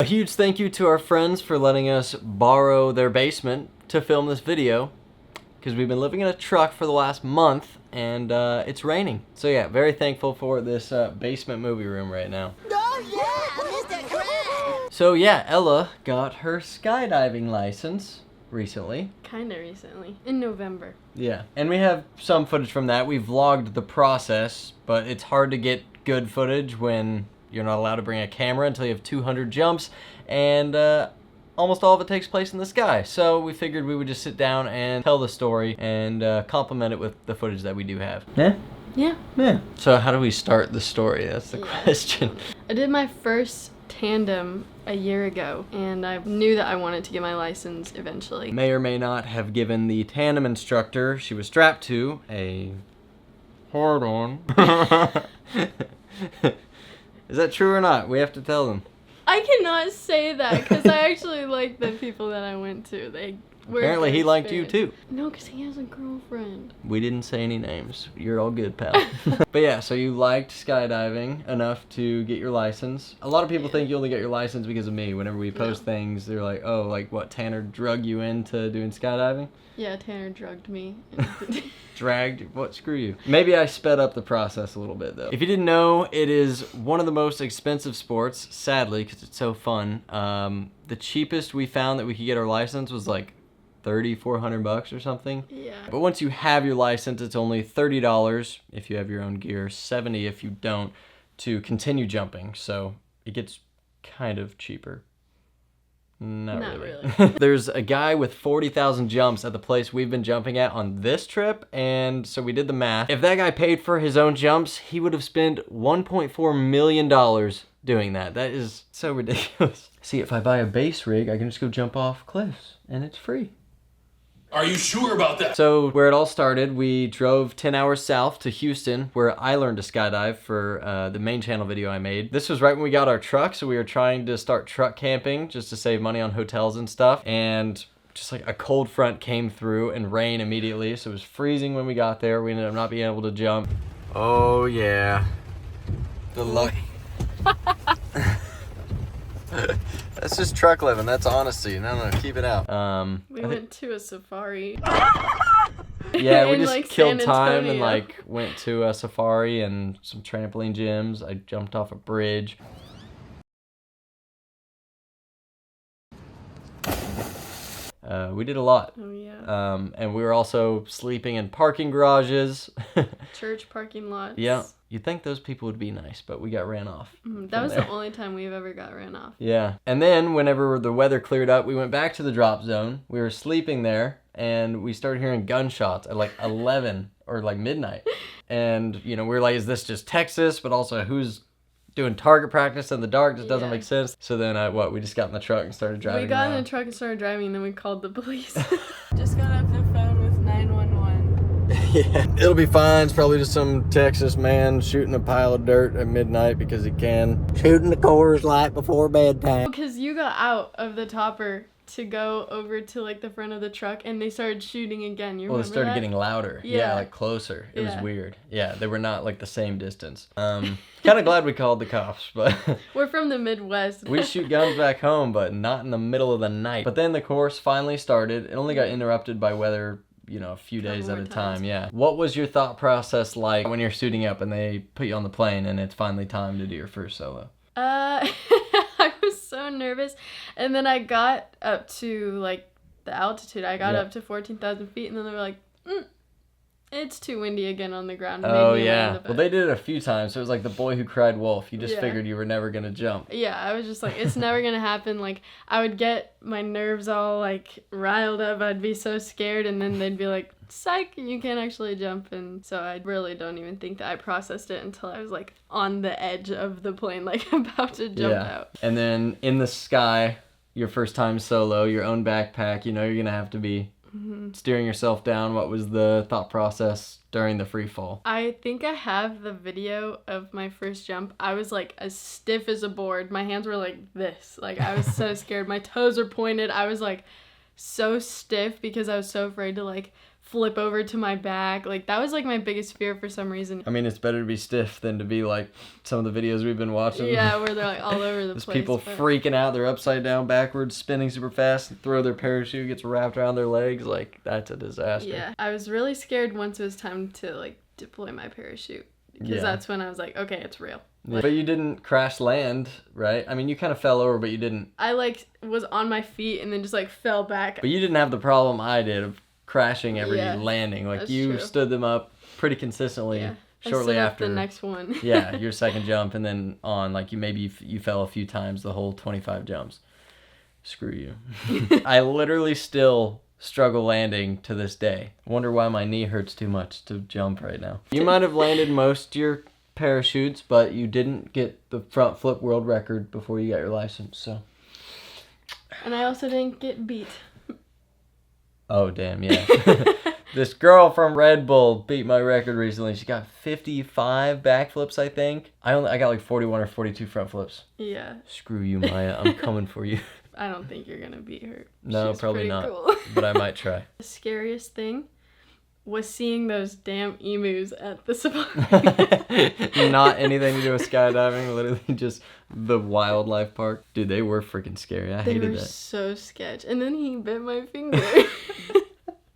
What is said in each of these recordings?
huge thank you to our friends for letting us borrow their basement to film this video, because we've been living in a truck for the last month and it's raining. So yeah, very thankful for this basement movie room right now. Oh yeah, Mr. Krabs! So yeah, Ella got her skydiving license recently. Kinda recently. In November. Yeah, and we have some footage from that. We vlogged the process, but it's hard to get good footage when you're not allowed to bring a camera until you have 200 jumps, and almost all of it takes place in the sky. So we figured we would just sit down and tell the story and complement it with the footage that we do have. Yeah? Yeah. Yeah. So how do we start the story? That's the question. I did my first tandem a year ago, and I knew that I wanted to get my license eventually. May or may not have given the tandem instructor she was strapped to a hard-on. Is that true or not? We have to tell them. I cannot say that because I actually like the people that I went to. They were Apparently he liked you too. No, because he has a girlfriend. We didn't say any names. You're all good, pal. But yeah, so you liked skydiving enough to get your license. A lot of people think you only get your license because of me. Whenever we post things, they're like, oh, like what, Tanner drug you into doing skydiving? Yeah, Tanner drugged me. Dragged? What? Screw you. Maybe I sped up the process a little bit though. If you didn't know, it is one of the most expensive sports, sadly, because it's so fun. The cheapest we found that we could get our license was like $3,400 or something. Yeah. But once you have your license, it's only $30 if you have your own gear, $70 if you don't, to continue jumping. So it gets kind of cheaper. Not really. There's a guy with 40,000 jumps at the place we've been jumping at on this trip, and so we did the math. If that guy paid for his own jumps, he would have spent $1.4 million doing that. That is so ridiculous. See, if I buy a base rig, I can just go jump off cliffs, and it's free. Are you sure about that? So where it all started, we drove 10 hours south to Houston, where I learned to skydive for the main channel video I made. This was right when we got our truck, so we were trying to start truck camping just to save money on hotels and stuff. And just like a cold front came through and rain immediately, so it was freezing when we got there. We ended up not being able to jump. Oh yeah. The luck. That's just truck living. That's honesty. No, keep it out. We went to a safari. Yeah, we in, just like, killed San time and Antonio. like went to a safari and some trampoline gyms. I jumped off a bridge. We did a lot. Oh yeah. And we were also sleeping in parking garages. Church parking lots. Yeah. You'd think those people would be nice, but we got ran off. That was the only time we've ever got ran off. Yeah. And then whenever the weather cleared up, we went back to the drop zone. We were sleeping there and we started hearing gunshots at like 11 or like midnight. And, you know, we were like, is this just Texas? But also, who's doing target practice in the dark? Just doesn't make sense. So then we just got in the truck and started driving. We got around. in the truck and started driving, and then we called the police. Just got off the phone with 911. Yeah, it'll be fine. It's probably just some Texas man shooting a pile of dirt at midnight because he can. Shooting the Coors Light before bedtime. Because you got out of the topper to go over to like the front of the truck, and they started shooting again. You Well, it remember started that? getting louder. Yeah, like closer. It was Yeah. weird. Yeah, they were not like the same distance. Kind of glad we called the cops, but We're from the Midwest. we shoot guns back home, but not in the middle of the night. But then the course finally started. It only got interrupted by weather, you know, a few days at more a time. times. Yeah. What was your thought process like when you're suiting up and they put you on the plane and it's finally time to do your first solo? I was so nervous, and then I got up to like the altitude. I got up to 14,000 feet, and then they were like, it's too windy again on the ground. and Oh made me yeah. land a bit. Well, they did it a few times. So it was like the boy who cried wolf. You just Yeah. figured you were never gonna jump. Yeah, I was just like, it's never gonna happen. Like, I would get my nerves all like riled up. I'd be so scared, and then they'd be like, psych, you can't actually jump. And so I really don't even think that I processed it until I was like on the edge of the plane, like about to jump out. And then in the sky, your first time solo, your own backpack, you know you're gonna have to be steering yourself down. What was the thought process during the free fall? I think I have the video of my first jump. I was like as stiff as a board. My hands were like this. Like, I was so scared. My toes were pointed. I was like so stiff because I was so afraid to like flip over to my back. Like, that was like my biggest fear for some reason. I mean, it's better to be stiff than to be like some of the videos we've been watching. Yeah, where they're like all over the There's place. people freaking out. They're upside down, backwards, spinning super fast, throw their parachute, gets wrapped around their legs. Like, that's a disaster. Yeah, I was really scared once it was time to like deploy my parachute. Because that's when I was like, okay, it's real. Yeah. But you didn't crash land, right? I mean, you kind of fell over, but you didn't. I like was on my feet and then just like fell back. But you didn't have the problem I did of crashing every landing. Like, that's you true. stood them up pretty consistently. Yeah. Shortly after the next one. yeah, your second jump, and then on, like, you fell a few times the whole 25 jumps. Screw you. I literally still struggle landing to this day. I wonder why my knee hurts too much to jump right now. You might have landed most of your parachutes, but you didn't get the front flip world record before you got your license, so. And I also didn't get beat. Oh, damn, yeah. This girl from Red Bull beat my record recently. She got 55 backflips, I think. I got like 41 or 42 front flips. Yeah. Screw you, Maya. I'm coming for you. I don't think you're gonna beat her. No, She's probably pretty not. Cool. But I might try. The scariest thing was seeing those damn emus at the safari. Not anything to do with skydiving, literally just the wildlife park. Dude, they were freaking scary. I hated They were that. so sketch. And then he bit my finger.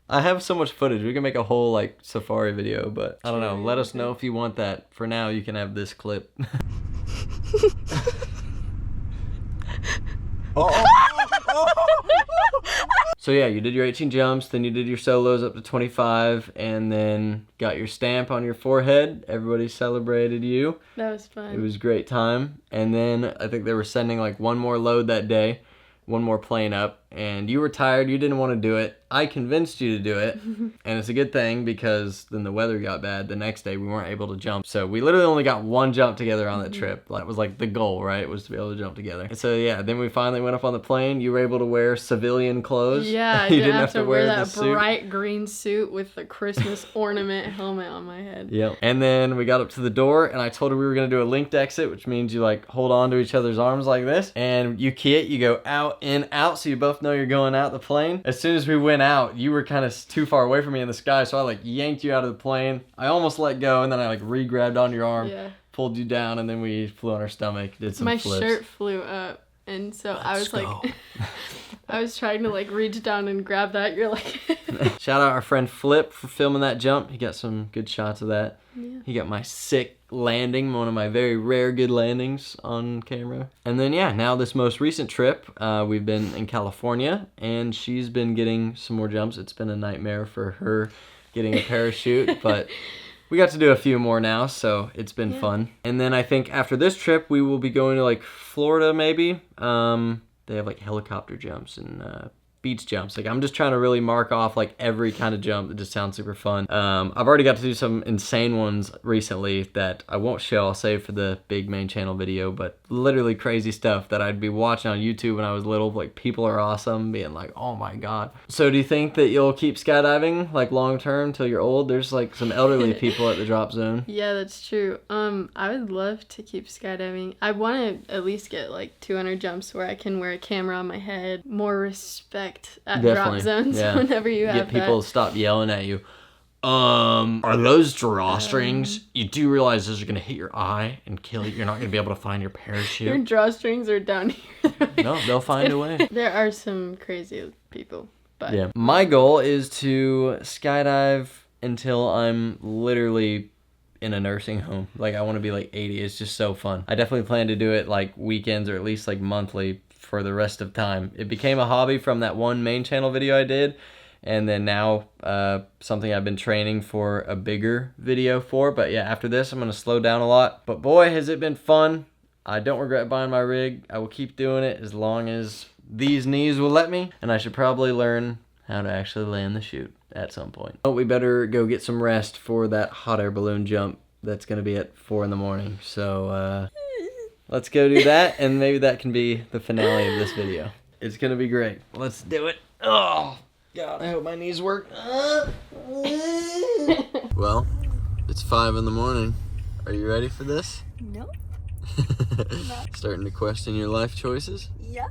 I have so much footage. We can make a whole like safari video, but I don't know. True. Let us know if you want that. For now, you can have this clip. So yeah, you did your 18 jumps, then you did your solos up to 25, and then got your stamp on your forehead. Everybody celebrated you. That was fun. It was a great time. And then I think they were sending like one more load that day, one more plane up, and you were tired, you didn't want to do it. I convinced you to do it, and it's a good thing because then the weather got bad. The next day we weren't able to jump. So we literally only got one jump together on that trip. That was like the goal, right? Was to be able to jump together. And so yeah, then we finally went up on the plane. You were able to wear civilian clothes. Yeah, I You didn't have to wear the that suit. bright green suit with the Christmas ornament helmet on my head. Yep. And then we got up to the door, and I told her we were going to do a linked exit, which means you like hold on to each other's arms like this, and you key it, you go out, in, out, so you both know you're going out the plane. As soon as we went out, you were kind of too far away from me in the sky, so I like yanked you out of the plane. I almost let go, and then I like re-grabbed on your arm, pulled you down, and then we flew on our stomach, did some my flips. shirt flew up, and so I was like, I was trying to like reach down and grab that. You're like, Shout out our friend Flip for filming that jump. He got some good shots of that. Yeah. He got my sick landing, one of my very rare good landings on camera. And then yeah, now this most recent trip, we've been in California, and she's been getting some more jumps. It's been a nightmare for her getting a parachute, but we got to do a few more now, so it's been fun. And then I think after this trip, we will be going to like Florida maybe. They have like helicopter jumps and beach jumps. Like, I'm just trying to really mark off like every kind of jump that just sounds super fun. I've already got to do some insane ones recently that I won't show. I'll save for the big main channel video, but literally crazy stuff that I'd be watching on YouTube when I was little. Like, people are awesome, being like, oh my god. So do you think that you'll keep skydiving like long term till you're old? There's like some elderly people at the drop zone. yeah, that's true. I would love to keep skydiving. I want to at least get like 200 jumps where I can wear a camera on my head. More respect at drop zones whenever you have get people to stop yelling at you. Are those drawstrings? You do realize those are gonna hit your eye and kill you. You're not gonna be able to find your parachute. Your drawstrings are down here. No, they'll find a way. There are some crazy people, but yeah. My goal is to skydive until I'm literally in a nursing home. Like, I want to be like 80. It's just so fun. I definitely plan to do it like weekends or at least like monthly for the rest of time. It became a hobby from that one main channel video I did, and then now something I've been training for a bigger video for. But yeah, after this I'm gonna slow down a lot. But boy, has it been fun. I don't regret buying my rig. I will keep doing it as long as these knees will let me, and I should probably learn how to actually land the chute at some point. But we better go get some rest for that hot air balloon jump that's gonna be at 4 in the morning. So let's go do that, and maybe that can be the finale of this video. It's gonna be great. Let's do it. Oh, God, I hope my knees work. Well, it's 5 in the morning. Are you ready for this? No. Starting to question your life choices? Yep.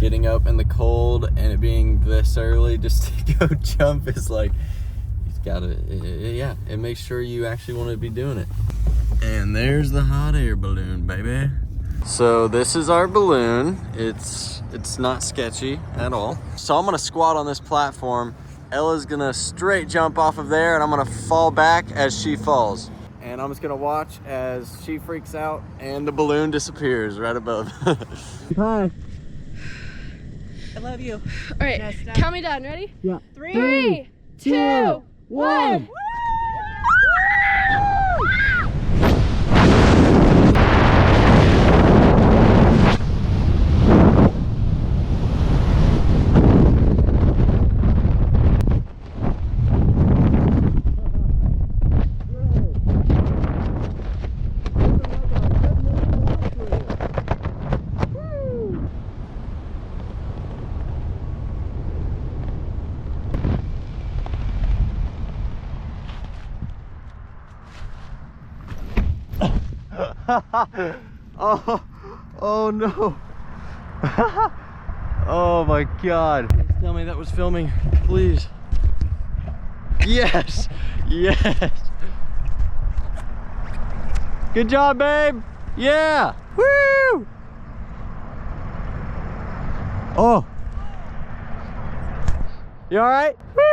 getting up in the cold and it being this early just to go jump is like, you've gotta, yeah, it makes sure you actually want to be doing it. And there's the hot air balloon, baby. So this is our balloon. It's not sketchy at all. So I'm gonna squat on this platform. Ella's gonna straight jump off of there and I'm gonna fall back as she falls. And I'm just gonna watch as she freaks out and the balloon disappears right above. Hi. I love you. All right, count me down. Ready? Yeah. 3, 2, 1. Oh no. Oh my God. Please tell me that was filming, please. Yes, yes. Good job, babe. Yeah, woo. Oh. You all right? Woo.